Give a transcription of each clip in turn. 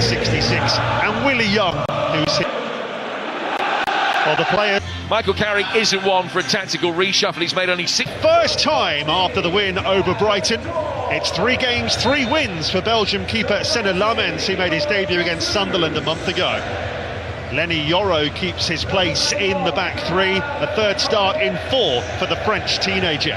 66, and Willie Young, who's hit. Well, the player. Michael Carrick isn't one for a tactical reshuffle. He's made only 6. First time after the win over Brighton. It's 3 games, 3 wins for Belgium keeper Senne Lammens, who made his debut against Sunderland a month ago. Lenny Yoro keeps his place in the back 3, a third start in 4 for the French teenager.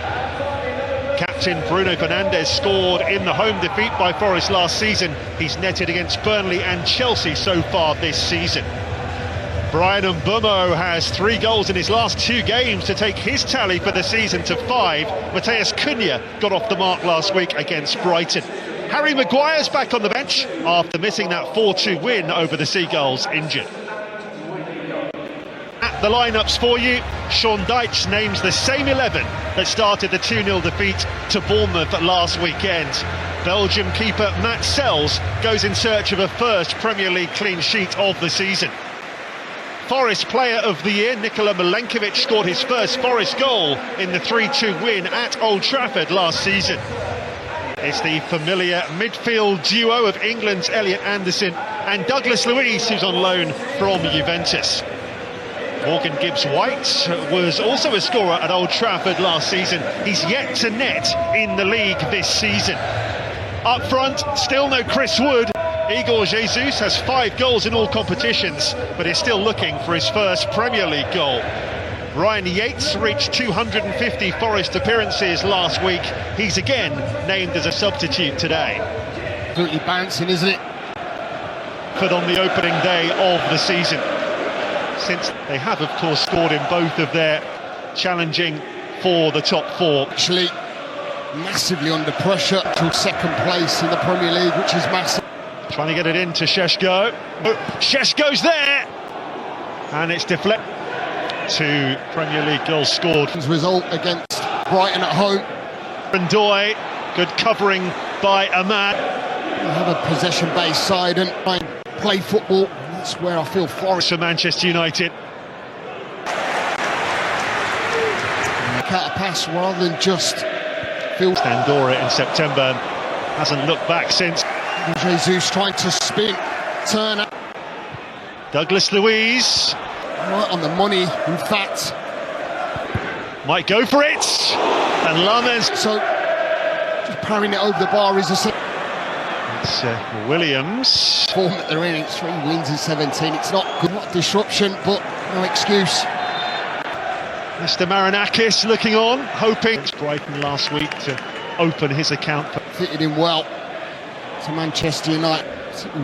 Captain Bruno Fernandes scored in the home defeat by Forest last season. He's netted against Burnley and Chelsea so far this season. Bryan Mbeumo has 3 goals in his last 2 games to take his tally for the season to 5. Matheus Cunha got off the mark last week against Brighton. Harry Maguire's back on the bench after missing that 4-2 win over the Seagulls, injured. At the lineups for you, Sean Dyche names the same 11 that started the 2-0 defeat to Bournemouth last weekend. Belgium keeper Matt Sells goes in search of a first Premier League clean sheet of the season. Forest Player of the Year, Nikola Milenkovic, scored his first Forest goal in the 3-2 win at Old Trafford last season. It's the familiar midfield duo of England's Elliot Anderson and Douglas Luiz, who's on loan from Juventus. Morgan Gibbs-White was also a scorer at Old Trafford last season. He's yet to net in the league this season. Up front, still no Chris Wood. Igor Jesus has 5 goals in all competitions, but is still looking for his first Premier League goal. Ryan Yates reached 250 Forest appearances last week. He's again named as a substitute today. Absolutely bouncing, isn't it? But on the opening day of the season, since they have, of course, scored in both of their challenging for the top 4. Actually, massively under pressure to second place in the Premier League, which is massive. Trying to get it into Šeško. Šeško's there! And it's deflected. 2 Premier League goals scored. His result against Brighton at home. Ndoye, good covering by Ahmad. They have a possession-based side and play football. That's where I feel Forest for Manchester United. Cut a pass rather than just feel. Andorra in September, hasn't looked back since. Jesus trying to spin, turn up. Douglas Luiz. Right on the money, in fact. Might go for it. And Lammens. So, just parrying it over the bar is a... It's Williams. Form that they're in, it's 3 wins in 17. It's not good, not disruption, but no excuse. Mr. Marinakis looking on, hoping. It's Brighton last week to open his account. Fitted in well to Manchester United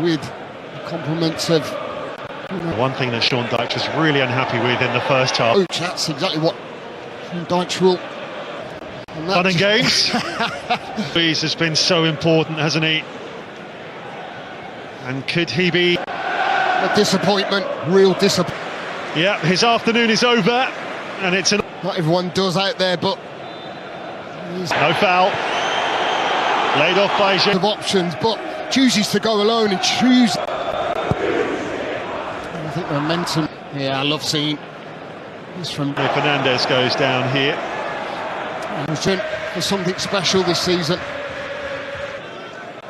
with the compliments of... One thing that Sean Dyche was really unhappy with in the first half. Oh, that's exactly what Sean Dyche will... Fun and games. Luiz has been so important, hasn't he? And could he be... A disappointment, real disappointment. Yeah, his afternoon is over, and it's an... Not everyone does out there, but... No foul. Laid off by Jean. Of options, but chooses to go alone and choose... I think momentum... Yeah, I love seeing this from... Fernandes goes down here. For something special this season.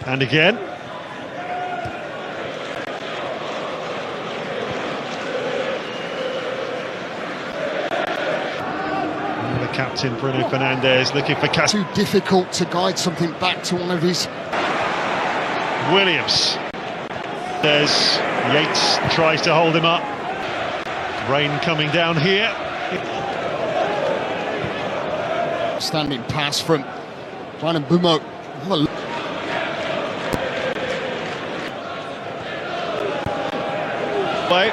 And again. And the captain, Bruno Fernandes, looking for Too difficult to guide something back to one of his... Williams. There's Yates, tries to hold him up. Rain coming down here. Standing pass from Bryan Mbeumo.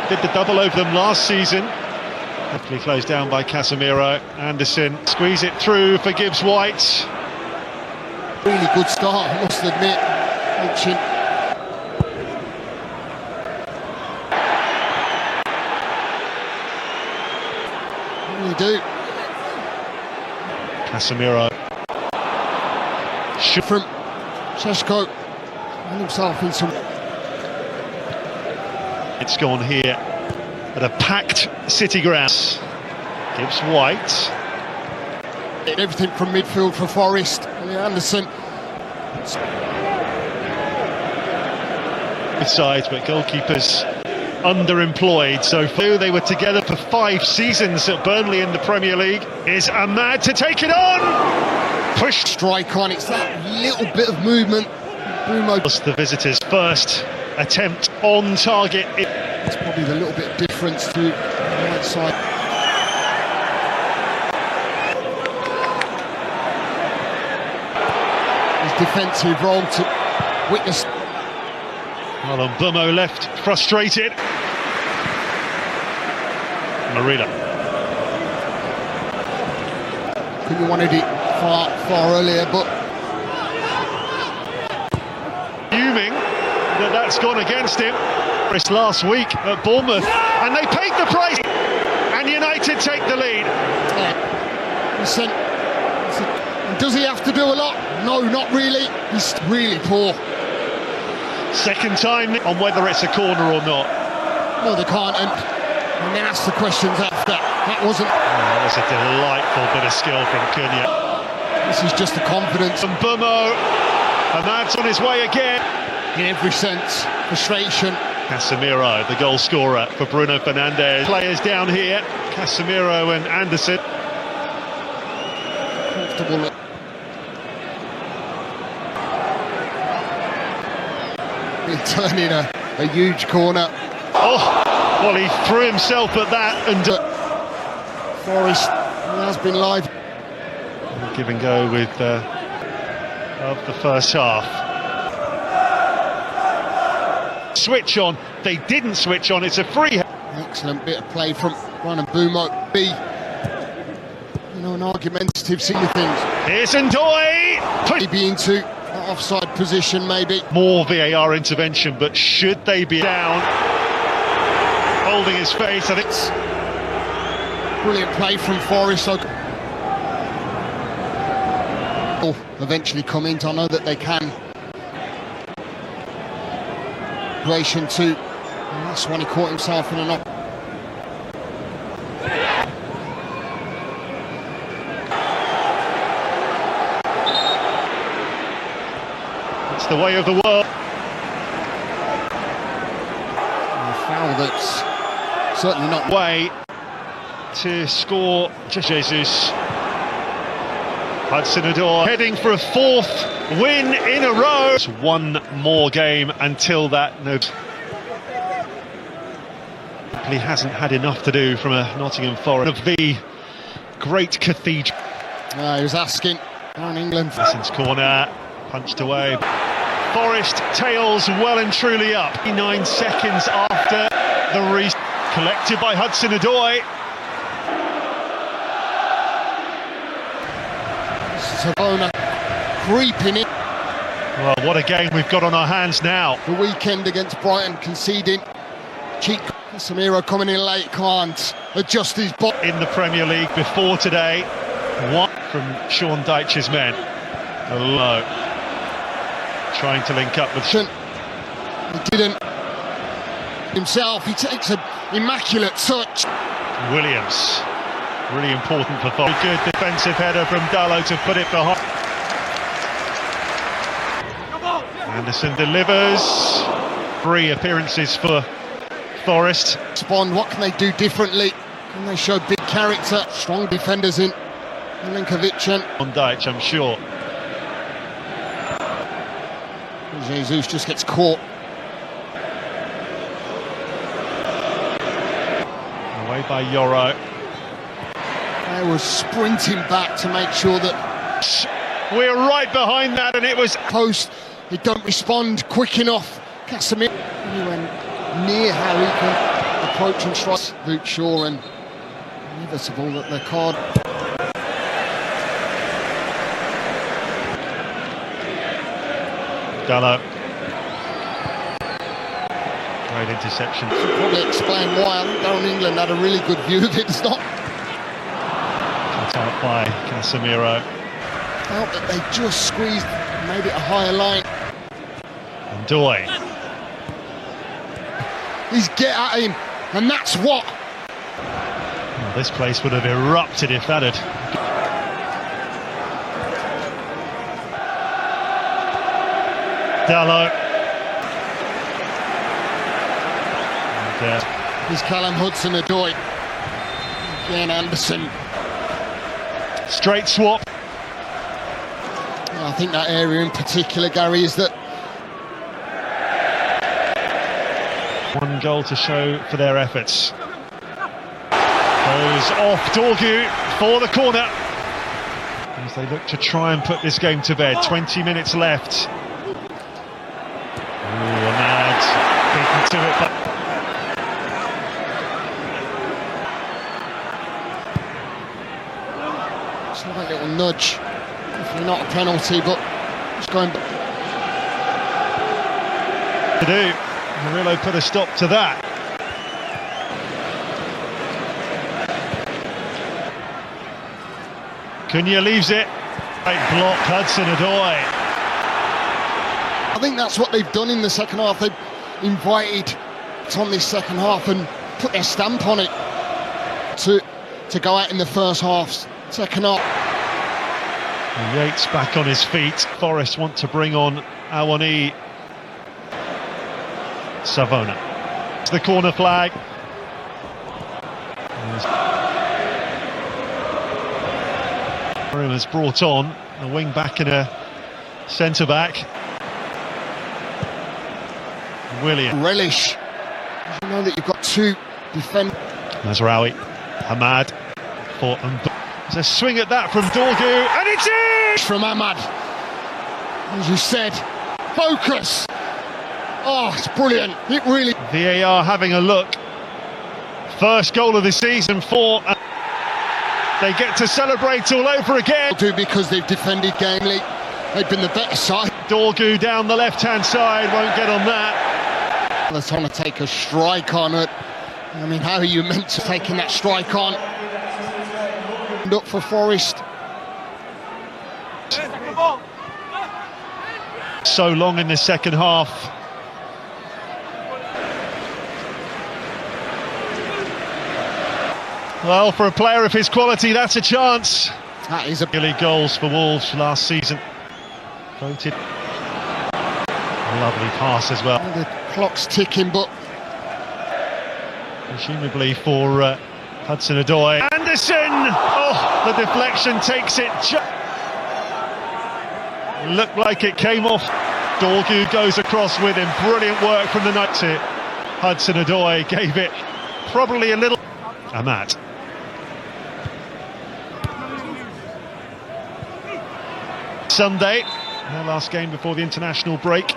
Did the double over them last season. Definitely closed down by Casemiro. Anderson squeeze it through for Gibbs-White. Really good start, I must admit. Really do. Casemiro. From Šeško. And himself in some... It's gone here at a packed City ground. Gibbs-White. Everything from midfield for Forest. Anderson. sides, but goalkeepers underemployed. So they were together for 5 seasons at Burnley in the Premier League. Is Ahmad to take it on? Push. Strike on, it's that little bit of movement. Bruno. The visitors' first attempt on target. It's probably the little bit of difference to the right side. His defensive role to witness. Well, on Bumo left, frustrated. Marina. Couldn't have wanted it far earlier, but fuming that's gone against him. Last week at Bournemouth, and they paid the price, and United take the lead. Listen, does he have to do a lot? No, not really. He's really poor. Second time on whether it's a corner or not. No, they can't. And then ask the questions after. That wasn't. That was a delightful bit of skill from Cunha. This is just the confidence. And Bumo, and that's on his way again. In every sense, frustration. Casemiro, the goal scorer for Bruno Fernandes. Players down here, Casemiro and Anderson. Comfortable. Turning a huge corner. Oh, well, he threw himself at that, and Forest has been live. Give and go with of the first half. Switch on, they didn't switch on, it's a free. Excellent bit of play from Ryan and Bumo. An argumentative scene of things. Here's Ndoye! Maybe into offside position, maybe. More VAR intervention, but should they be down? Holding his face, I think. It's brilliant play from Forest. Eventually come in, I know that they can. Situation too. And that's when he caught himself in an op. It's the way of the world. And a foul that's certainly not way to score. Jesus. Hudson-Odoi heading for a 4th win in a row. It's one more game until that note. He hasn't had enough to do from a Nottingham Forest of the great cathedral. He was asking down England. Since corner, punched away. Forest tails well and truly up. 9 seconds after the collected by Hudson-Odoi. Savona creeping in. Well, what a game we've got on our hands now. The weekend against Brighton conceding. Cheek. Casemiro coming in late, can't adjust his body. In the Premier League before today. One from Sean Dyche's men. Hello. Trying to link up with... He didn't himself. He takes an immaculate touch. Williams. Really important for Forest. Good defensive header from Dalot to put it behind. Anderson delivers. 3 appearances for Forest. Respond, what can they do differently? Can they show big character? Strong defenders in Milinkovic and... On Dyche, I'm sure. Jesus just gets caught. Away by Yoro. They were sprinting back to make sure that... We're right behind that, and it was... Post, he don't respond quick enough. Casemiro, he went near how he can approach and strike. Luke Shaw, and inevitable that the card... Dalot. Great interception. Should probably explain why. I think down England had a really good view of it. It's not... Cut out by Casemiro. Felt that they just squeezed, made it a higher line. Ndoye. He's get at him, and that's what. Well, this place would have erupted if that had. Dalot. Here's Callum Hudson-Odoi. Again, Anderson. Straight swap. I think that area in particular, Gary, is that one goal to show for their efforts. Goes off Dorgu for the corner as they look to try and put this game to bed. 20 minutes left. Ahmad beaten to it, but slight little nudge. Definitely not a penalty, but it's going to do. Murillo put a stop to that. Cunha leaves it. Great block, Hudson-Odoi. I think that's what they've done in the second half. They've invited on this second half and put their stamp on it to go out in the first half. Second half. Yates back on his feet. Forest want to bring on Awani Savona. It's the corner flag. Has brought on a wing back and a centre back. William. Relish. You know that you've got two defenders. Mazraoui. Ahmad. There's a swing at that from Dorgu, and it's in! From Ahmad. As you said, focus. Oh, it's brilliant. It really. VAR having a look. First goal of the season for. They get to celebrate all over again. Do because they've defended gamely. They've been the better side. Dorgu down the left-hand side, won't get on that. They're trying to take a strike on it. I mean, how are you meant to taking that strike on? And up for Forest. So long in the second half. Well, for a player of his quality, that's a chance. That is a Billy goals for Wolves last season. Voted. A lovely pass as well. The clock's ticking, but presumably for Hudson-Odoi. Anderson! Oh, the deflection takes it. Looked like it came off. Dorgu goes across with him. Brilliant work from the night. Hudson-Odoi gave it probably a little. Ahmad. Sunday, their last game before the international break.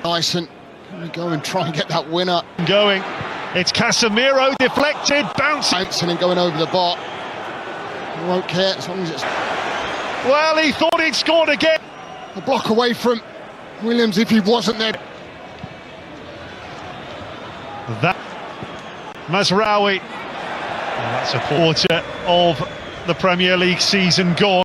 Dyson, can we go and try and get that winner? Going, it's Casemiro, deflected, bouncing and going over the bar. He won't care as long as it's. Well, he thought he'd scored again. A block away from Williams if he wasn't there. That Mazraoui. Well, that's a quarter of the Premier League season gone.